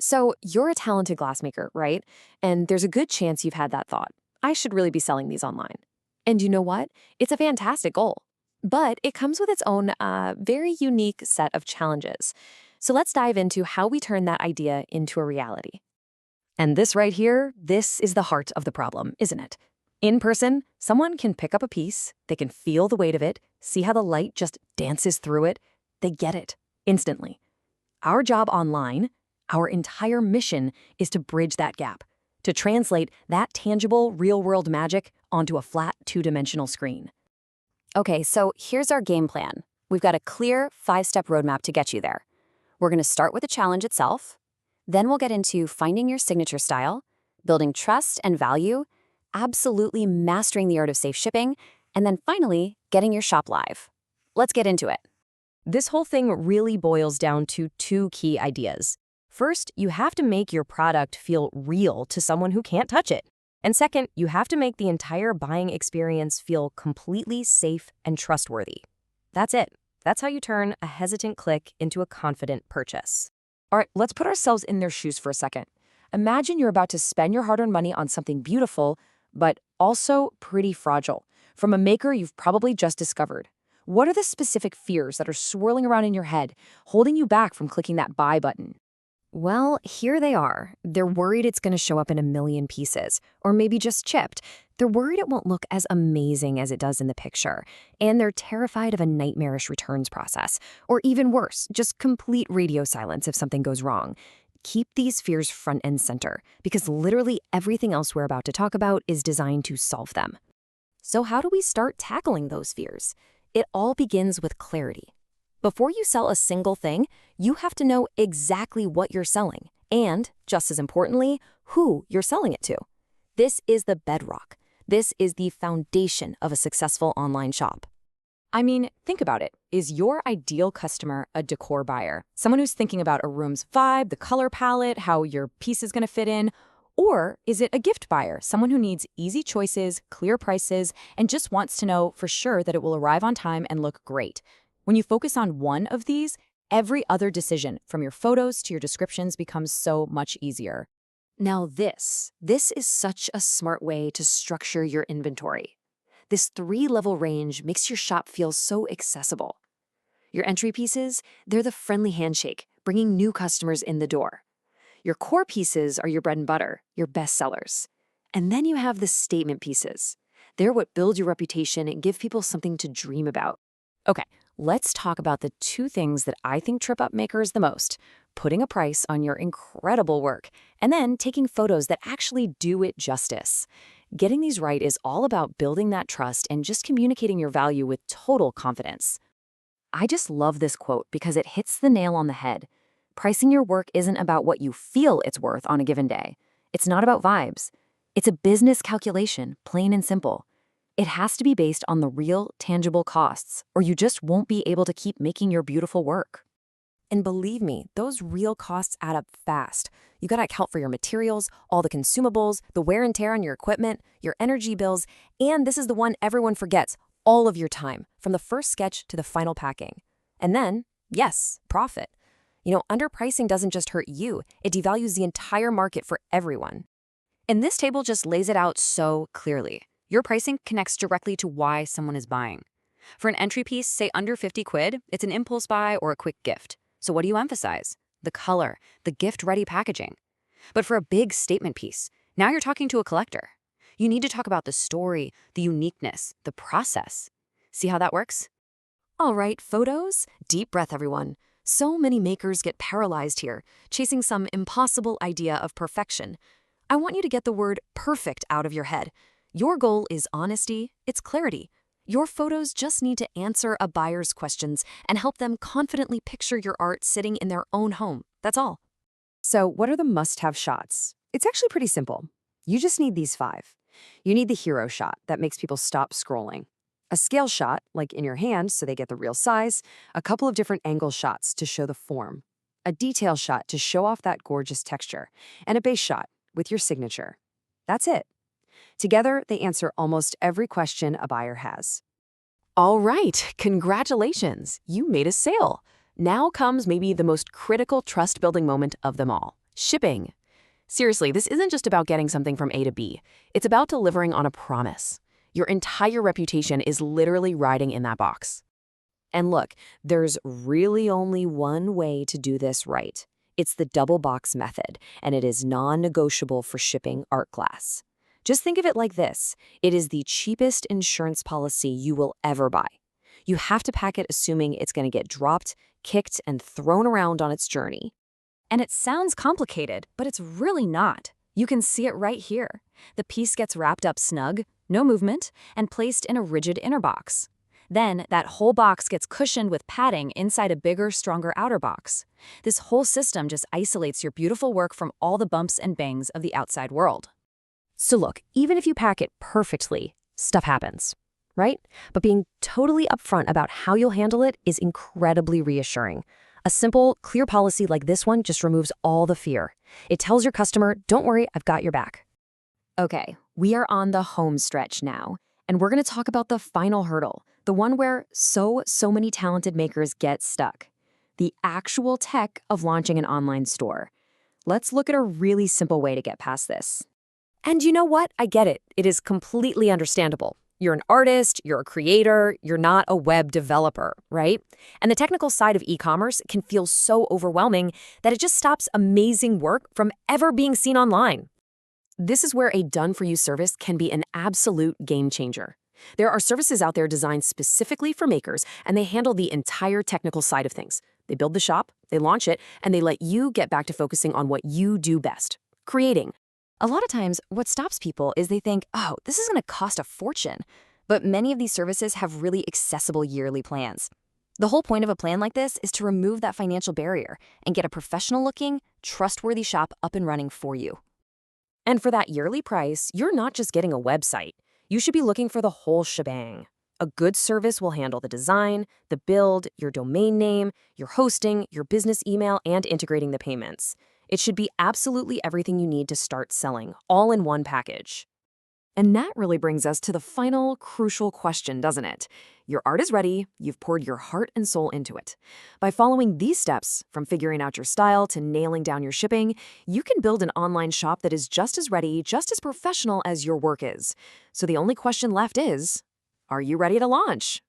So, you're a talented glassmaker, right? And there's a good chance you've had that thought. I should really be selling these online. And you know what? It's a fantastic goal. But it comes with its own very unique set of challenges. So, let's dive into how we turn that idea into a reality. And this right here, this is the heart of the problem, isn't it? In person, someone can pick up a piece, they can feel the weight of it, see how the light just dances through it. They get it instantly. Our job online, our entire mission is to bridge that gap, to translate that tangible, real-world magic onto a flat, two-dimensional screen. Okay, so here's our game plan. We've got a clear 5-step roadmap to get you there. We're going to start with the challenge itself. Then we'll get into finding your signature style, building trust and value, absolutely mastering the art of safe shipping, and then finally, getting your shop live. Let's get into it. This whole thing really boils down to two key ideas. First, you have to make your product feel real to someone who can't touch it. And second, you have to make the entire buying experience feel completely safe and trustworthy. That's it. That's how you turn a hesitant click into a confident purchase. All right, let's put ourselves in their shoes for a second. Imagine you're about to spend your hard-earned money on something beautiful, but also pretty fragile, from a maker you've probably just discovered. What are the specific fears that are swirling around in your head, holding you back from clicking that buy button? Well, here they are. They're worried it's going to show up in a million pieces, or maybe just chipped. They're worried it won't look as amazing as it does in the picture. And they're terrified of a nightmarish returns process, or even worse, just complete radio silence if something goes wrong. Keep these fears front and center, because literally everything else we're about to talk about is designed to solve them. So how do we start tackling those fears? It all begins with clarity. Before you sell a single thing, you have to know exactly what you're selling and, just as importantly, who you're selling it to. This is the bedrock. This is the foundation of a successful online shop. I mean, think about it. Is your ideal customer a decor buyer? Someone who's thinking about a room's vibe, the color palette, how your piece is going to fit in? Or is it a gift buyer, someone who needs easy choices, clear prices, and just wants to know for sure that it will arrive on time and look great? When you focus on one of these, every other decision, from your photos to your descriptions, becomes so much easier. Now this is such a smart way to structure your inventory. This 3-level range makes your shop feel so accessible. Your entry pieces, they're the friendly handshake, bringing new customers in the door. Your core pieces are your bread and butter, your best sellers. And then you have the statement pieces. They're what build your reputation and give people something to dream about. Okay, let's talk about the two things that I think trip up makers the most: putting a price on your incredible work, and then taking photos that actually do it justice. Getting these right is all about building that trust and just communicating your value with total confidence. I just love this quote because it hits the nail on the head. Pricing your work isn't about what you feel it's worth on a given day. It's not about vibes. It's a business calculation, plain and simple. It has to be based on the real, tangible costs, or you just won't be able to keep making your beautiful work. And believe me, those real costs add up fast. You gotta account for your materials, all the consumables, the wear and tear on your equipment, your energy bills, and this is the one everyone forgets, all of your time, from the first sketch to the final packing. And then, yes, profit. Underpricing doesn't just hurt you, it devalues the entire market for everyone. And this table just lays it out so clearly. Your pricing connects directly to why someone is buying. For an entry piece, say under 50 quid, it's an impulse buy or a quick gift. So what do you emphasize? The color, the gift-ready packaging. But for a big statement piece, now you're talking to a collector. You need to talk about the story, the uniqueness, the process. See how that works? All right, photos? Deep breath, everyone. So many makers get paralyzed here, chasing some impossible idea of perfection. I want you to get the word perfect out of your head. Your goal is honesty, it's clarity. Your photos just need to answer a buyer's questions and help them confidently picture your art sitting in their own home. That's all. So what are the must-have shots? It's actually pretty simple. You just need these 5. You need the hero shot that makes people stop scrolling. A scale shot, like in your hand so they get the real size. A couple of different angle shots to show the form. A detail shot to show off that gorgeous texture. And a base shot with your signature. That's it. Together, they answer almost every question a buyer has. All right, congratulations, you made a sale. Now comes maybe the most critical trust-building moment of them all, Shipping. Seriously, this isn't just about getting something from A to B. It's about delivering on a promise. Your entire reputation is literally riding in that box. And look, there's really only one way to do this right. It's the double box method, and it is non-negotiable for shipping art glass. Just think of it like this. It is the cheapest insurance policy you will ever buy. You have to pack it assuming it's going to get dropped, kicked, and thrown around on its journey. And it sounds complicated, but it's really not. You can see it right here. The piece gets wrapped up snug, no movement, and placed in a rigid inner box. Then, that whole box gets cushioned with padding inside a bigger, stronger outer box. This whole system just isolates your beautiful work from all the bumps and bangs of the outside world. So look, even if you pack it perfectly, stuff happens, right? But being totally upfront about how you'll handle it is incredibly reassuring. A simple, clear policy like this one just removes all the fear. It tells your customer, don't worry, I've got your back. Okay, we are on the home stretch now, and we're going to talk about the final hurdle, the one where so many talented makers get stuck. The actual tech of launching an online store. Let's look at a really simple way to get past this. And you know what? I get it. It is completely understandable. You're an artist, you're a creator, you're not a web developer, right? And the technical side of e-commerce can feel so overwhelming that it just stops amazing work from ever being seen online. This is where a done-for-you service can be an absolute game changer. There are services out there designed specifically for makers, and they handle the entire technical side of things. They build the shop, they launch it, and they let you get back to focusing on what you do best, creating. A lot of times, what stops people is they think, oh, this is going to cost a fortune. But many of these services have really accessible yearly plans. The whole point of a plan like this is to remove that financial barrier and get a professional-looking, trustworthy shop up and running for you. And for that yearly price, you're not just getting a website. You should be looking for the whole shebang. A good service will handle the design, the build, your domain name, your hosting, your business email, and integrating the payments. It should be absolutely everything you need to start selling, all in one package. And that really brings us to the final, crucial question, doesn't it? Your art is ready, you've poured your heart and soul into it. By following these steps, from figuring out your style to nailing down your shipping, you can build an online shop that is just as ready, just as professional as your work is. So the only question left is, are you ready to launch?